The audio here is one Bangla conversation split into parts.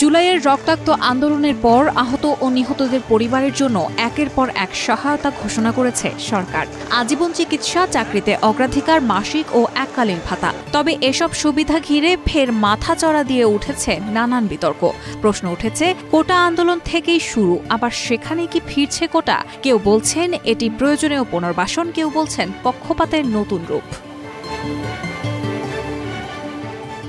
জুলাইয়ের রক্তাক্ত আন্দোলনের পর আহত ও নিহতদের পরিবারের জন্য একের পর এক সহায়তা ঘোষণা করেছে সরকার। আজীবন চিকিৎসা, চাকরিতে অগ্রাধিকার, মাসিক ও এককালীন ভাতা। তবে এসব সুবিধা ঘিরে ফের মাথাচড়া দিয়ে উঠেছে নানান বিতর্ক। প্রশ্ন উঠেছে, কোটা আন্দোলন থেকেই শুরু, আবার সেখানে কি ফিরছে কোটা? কেউ বলছেন এটি প্রয়োজনীয় পুনর্বাসন, কেউ বলছেন পক্ষপাতের নতুন রূপ।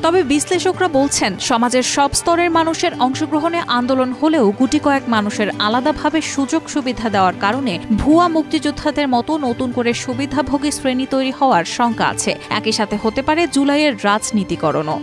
তবে বিশ্লেষকরা বলছেন, সমাজের সব স্তরের মানুষের অংশগ্রহণে আন্দোলন হলেও গুটি কয়েক মানুষের আলাদাভাবে সুযোগ সুবিধা দেওয়ার কারণে ভুয়া মুক্তিযোদ্ধাদের মতো নতুন করে সুবিধাভোগী শ্রেণী তৈরি হওয়ার শঙ্কা আছে। একই সাথে হতে পারে জুলাইয়ের রাজনীতিকরণও।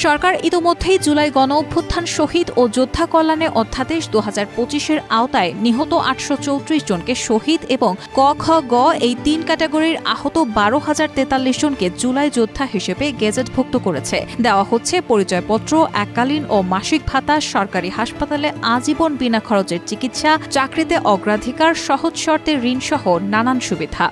সরকার ইতোমধ্যেই জুলাই গণঅভ্যুত্থান শহীদ ও যোদ্ধা কল্যাণে অধ্যাদেশ ২০২৫-এর আওতায় নিহত ৮৩৪ জনকে শহীদ এবং ক, খ, গ এই ৩ ক্যাটাগরির আহত ১২,০৪৩ জনকে জুলাই যোদ্ধা হিসেবে গেজেটভুক্ত করেছে। দেওয়া হচ্ছে পরিচয়পত্র, এককালীন ও মাসিক ভাতা, সরকারি হাসপাতালে আজীবন বিনা খরচের চিকিৎসা, চাকরিতে অগ্রাধিকার, সহজ শর্তে ঋণসহ নানান সুবিধা।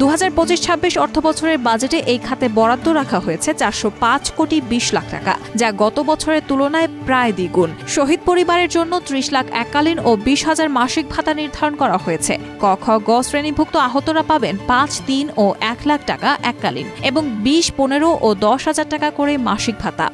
২০২৫-২৬ অর্থবছরের বাজেটে এই খাতে বরাদ্দ রাখা হয়েছে ৪০৫ কোটি ২০ লাখ টাকা, যা গত বছরের তুলনায় প্রায় দ্বিগুণ। শহীদ পরিবারের জন্য ৩০ লাখ এককালীন ও ২০,০০০ মাসিক ভাতা নির্ধারণ করা হয়েছে। ক, খ, গ শ্রেণীভুক্ত আহতরা পাবেন ৫, ৩ ও ১ লাখ টাকা এককালীন এবং ২০, ১৫ ও ১০,০০০ টাকা করে মাসিক ভাতা।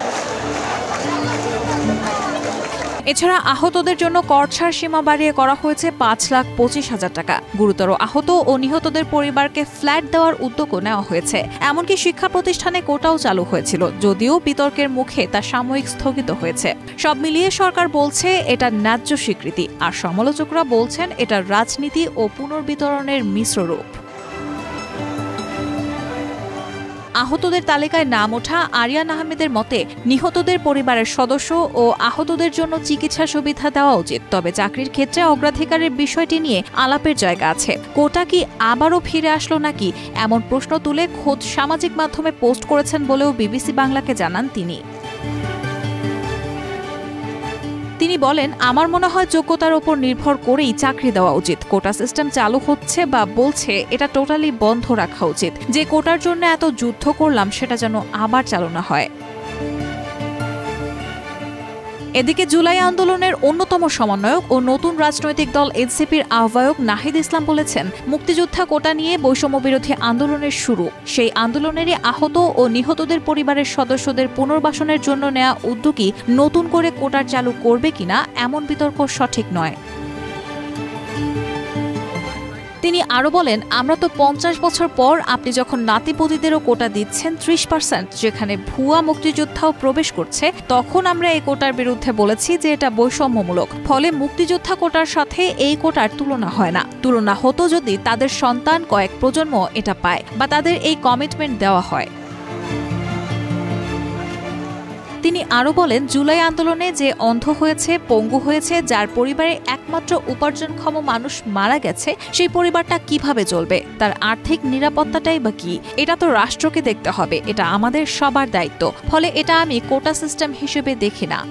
এছাড়া আহতদের জন্য কর ছাড় সীমা বাড়িয়ে করা হয়েছে ৫,২৫,০০০ টাকা। গুরুতর আহত ও নিহতদের পরিবারকে ফ্ল্যাট দেওয়ার উদ্যোগও নেওয়া হয়েছে। এমনকি শিক্ষা প্রতিষ্ঠানে কোটাও চালু হয়েছিল, যদিও বিতর্কের মুখে তা সাময়িক স্থগিত হয়েছে। সব মিলিয়ে সরকার বলছে এটা ন্যায্য স্বীকৃতি, আর সমালোচকরা বলছেন এটা রাজনীতি ও পুনর্বিতরণের মিশ্র রূপ। আহতদের তালিকায় নাম ওঠা আরিয়ান আহমেদের মতে, নিহতদের পরিবারের সদস্য ও আহতদের জন্য চিকিৎসা সুবিধা দেওয়া উচিত। তবে চাকরির ক্ষেত্রে অগ্রাধিকারের বিষয়টি নিয়ে আলাপের জায়গা আছে। কোটা কি আবারও ফিরে আসলো নাকি, এমন প্রশ্ন তুলে খোদ সামাজিক মাধ্যমে পোস্ট করেছেন বলেও বিবিসি বাংলাকে জানান তিনি। তিনি বলেন, আমার মনে হয় যোগ্যতার উপর নির্ভর করেই চাকরি দেওয়া উচিত। কোটা সিস্টেম চালু হচ্ছে বা বলছে, এটা টোটালি বন্ধ রাখা উচিত। যে কোটার জন্য এত যুদ্ধ করলাম সেটা যেন আবার চালু না হয়। এদিকে জুলাই আন্দোলনের অন্যতম সমন্বয়ক ও নতুন রাজনৈতিক দল এনসিপির আহ্বায়ক নাহিদ ইসলাম বলেছেন, মুক্তিযোদ্ধা কোটা নিয়ে বৈষম্য বিরোধী আন্দোলনের শুরু। সেই আন্দোলনেরই আহত ও নিহতদের পরিবারের সদস্যদের পুনর্বাসনের জন্য নেওয়া উদ্যোগই নতুন করে কোটার চালু করবে কিনা এমন বিতর্ক সঠিক নয়। তিনি আরও বলেন, আমরা তো ৫০ বছর পর আপনি যখন নাতিপতিদেরও কোটা দিচ্ছেন ৩০%, যেখানে ভুয়া মুক্তিযোদ্ধাও প্রবেশ করছে, তখন আমরা এই কোটার বিরুদ্ধে বলেছি যে এটা বৈষম্যমূলক। ফলে মুক্তিযোদ্ধা কোটার সাথে এই কোটার তুলনা হয় না। তুলনা হতো যদি তাদের সন্তান কয়েক প্রজন্ম এটা পায় বা তাদের এই কমিটমেন্ট দেওয়া হয়। তিনি আরও বলেন, জুলাই আন্দোলনে যে অন্ধ হয়েছে, পঙ্গু হয়েছে, যার পরিবারে একমাত্র উপার্জনক্ষম মানুষ মারা গেছে, সেই পরিবারটা কিভাবে চলবে? তার আর্থিক নিরাপত্তাটাই বা কি? এটা তো রাষ্ট্রকে দেখতে হবে, এটা আমাদের সবার দায়িত্ব। ফলে এটা আমি কোটা সিস্টেম হিসেবে দেখি না।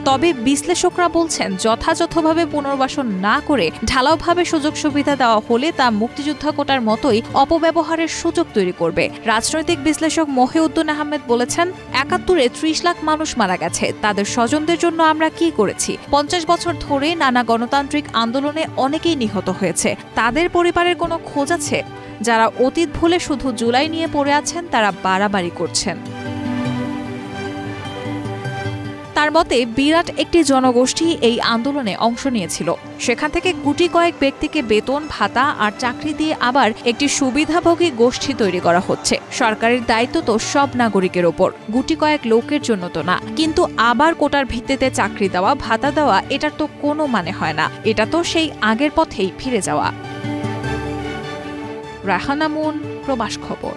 তবে বিশ্লেষকরা বলছেন, যথাযথভাবে পুনর্বাসন না করে ঢালাওভাবে সুযোগ সুবিধা দেওয়া হলে তা মুক্তিযোদ্ধা কোটার মতোই অপব্যবহারের সুযোগ তৈরি করবে। রাজনৈতিক বিশ্লেষক মহিউদ্দিন আহমেদ বলেছেন, ৭১-এ ৩০ লাখ মানুষ মারা গেছে, তাদের স্বজনদের জন্য আমরা কি করেছি? ৫০ বছর ধরে নানা গণতান্ত্রিক আন্দোলনে অনেকেই নিহত হয়েছে, তাদের পরিবারের কোনো খোঁজ আছে? যারা অতীত ভুলে শুধু জুলাই নিয়ে পড়ে আছেন, তারা বাড়াবাড়ি করছেন। তার মতে, বিরাট একটি জনগোষ্ঠী এই আন্দোলনে অংশ নিয়েছিল। সেখান থেকে গুটি কয়েক ব্যক্তিকে বেতন, ভাতা আর চাকরি দিয়ে আবার একটি সুবিধাভোগী গোষ্ঠী তৈরি করা হচ্ছে। সরকারের দায়িত্ব তো সব নাগরিকের ওপর, গুটি কয়েক লোকের জন্য তো না। কিন্তু আবার কোটার ভিত্তিতে চাকরি দেওয়া, ভাতা দেওয়া, এটার তো কোনো মানে হয় না। এটা তো সেই আগের পথেই ফিরে যাওয়া। রাহানা মুন, প্রবাস খবর।